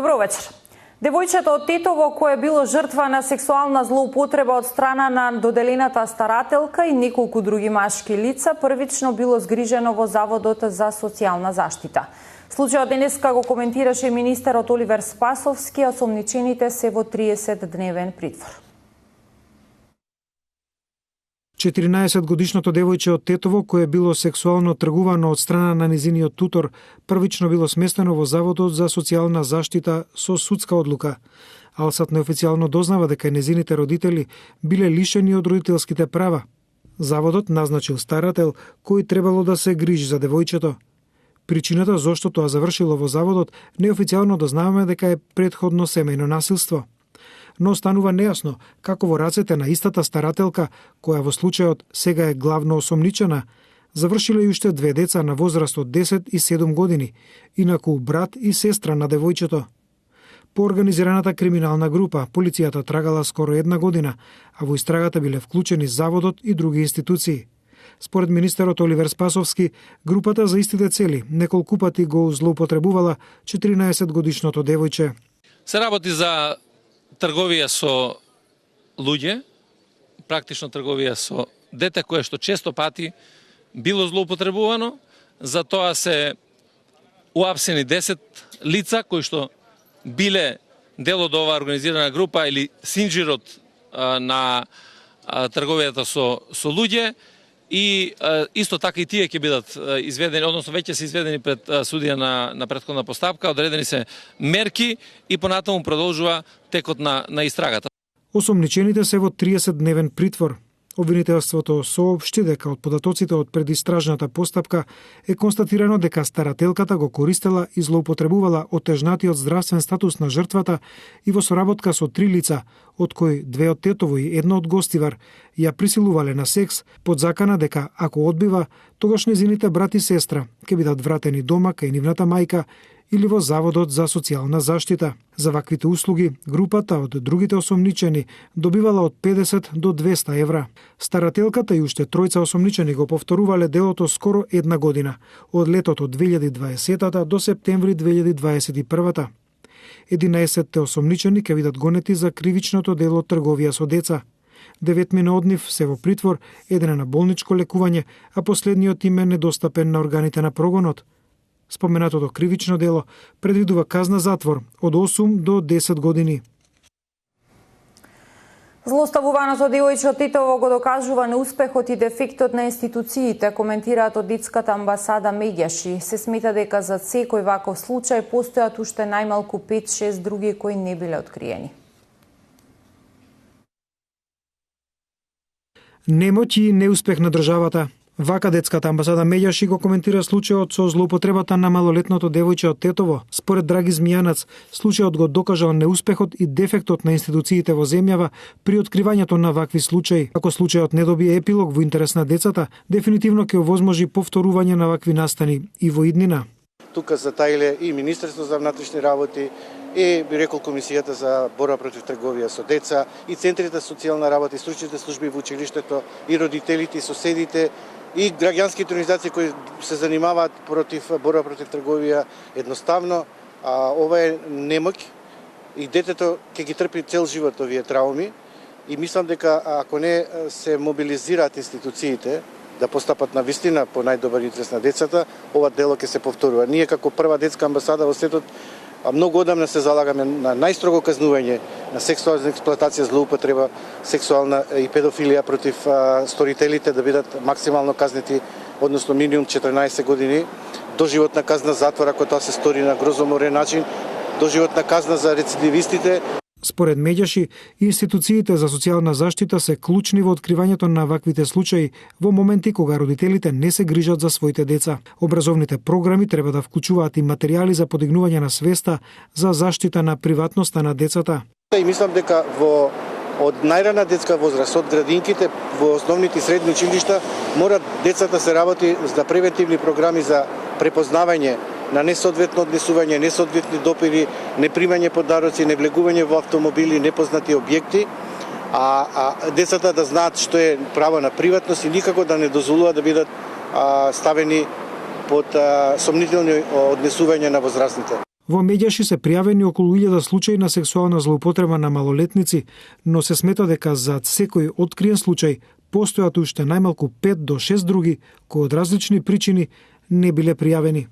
Добро вечер. Девојчето од Тетово, кое било жртва на сексуална злоупотреба од страна на доделената старателка и неколку други машки лица, првично било згрижено во Заводот за социјална заштита. Случајот денеска го коментираше министерот Оливер Спасовски, а осомничените се во 30-дневен притвор. 14-годишното девојче од Тетово, кое било сексуално тргувано од страна на низиниот тутор, првично било сместено во Заводот за социјална заштита со судска одлука. Алсат неофицијално дознава дека низините родители биле лишени од родителските права. Заводот назначил старател кој требало да се грижи за девојчето. Причината зошто тоа завршило во Заводот неофицијално дознаваме дека е претходно семејно насилство. Но останува нејасно како во рацете на истата старателка, која во случајот сега е главно осомничена, завршиле и уште две деца на возраст од 10 и 7 години, инаку брат и сестра на девојчето. По организираната криминална група, полицијата трагала скоро една година, а во истрагата биле вклучени Заводот и други институции. Според министерот Оливер Спасовски, групата за истите цели неколку пати го злоупотребувала 14-годишното девојче. Се работи за трговија со луѓе, практично трговија со дете, кое што често пати било злоупотребувано. За тоа се уапсени 10 лица кои што биле дел од оваа организирана група или синџирот на трговијата со луѓе. И исто така и тие ќе бидат изведени, односно веќе се изведени пред судија на претходна постапка, одредени се мерки и понатаму продолжува текот на истрагата. Осомничените се во 30-дневен притвор. Обвинителството соопшти дека од податоците од предистражната постапка е констатирано дека старателката го користела и злоупотребувала отежнатиот здравствен статус на жртвата и во соработка со 3 лица, од кои 2 од Тетово и 1 од Гостивар, ја присилувале на секс под закана дека ако одбива, тогаш незините брат и сестра ќе бидат вратени дома кај нивната мајка или во Заводот за социјална заштита. За ваквите услуги, групата од другите осомничени добивала од 50 до 200 евра. Старателката и уште тројца осомничени го повторувале делото скоро една година, од летото 2020 до септември 2021. 11 осомничени ќе бидат гонети за кривичното дело трговија со деца. 9 од нив се во притвор, еден на болничко лекување, а последниот им е недостапен на органите на прогонот. Споменатото кривично дело предвидува казна затвор од 8 до 10 години. Злоставуваното девојче од Тетово го докажува неуспехот и дефектот на институциите, коментираат од детската амбасада Меѓаши. Се смета дека за секој ваков случај постојат уште најмалку 5-6 други кои не биле откриени. Немоќ и неуспех на државата. Вака детската амбасада Меѓаши го коментира случајот со злоупотребата на малолетното девојче од Тетово. Според Драги Змијанац, случајот го докажал неуспехот и дефектот на институциите во земјава при откривањето на вакви случаи. Ако случајот не добие епилог во интерес на децата, дефинитивно ќе овозможи повторување на вакви настани и во иднина. Тука затаиле и Министерство за внатрешни работи, и би рекол Комисијата за борба против трговија со деца, и центрите за социјална работа, и стручните служби во училиштето, и родителите, и соседите, и граѓанските организации кои се занимаваат против борба против трговија. Едноставно, ова е немоќ и детето ќе ги трпи цел живот овие трауми, и мислам дека ако не се мобилизираат институциите да постапат на вистина по најдобар интерес на децата, ова дело ќе се повторува. Ние како прва детска амбасада во светот многу одамна се залагаме на најстрого казнување на сексуална експлоатација, злоупотреба, сексуална и педофилија против сторителите да бидат максимално казнети, односно минимум 14 години, доживотна казна затвор ако тоа се стори на грозоморен начин, доживотна казна за рецидивистите. Според Меѓаши, институциите за социјална заштита се клучни во откривањето на ваквите случаи во моменти кога родителите не се грижат за своите деца. Образовните програми треба да вклучуваат и материјали за подигнување на свеста за заштита на приватноста на децата. И мислам дека од најрана детска возраст, од градинките во основните и средни училишта, мора децата се работи за превентивни програми за препознавање на несоодветно однесување, несоодветни допири, непримање подароци, невлегување во автомобили, непознати објекти, а децата да знаат што е право на приватност и никако да не дозволуваат да бидат ставени под сомнителни однесувања на возрастните. Во Медјаши се пријавени околу 1000 случаи на сексуална злоупотреба на малолетници, но се смета дека зад секој откриен случај постојат уште најмалку 5 до 6 други кои од различни причини не биле пријавени.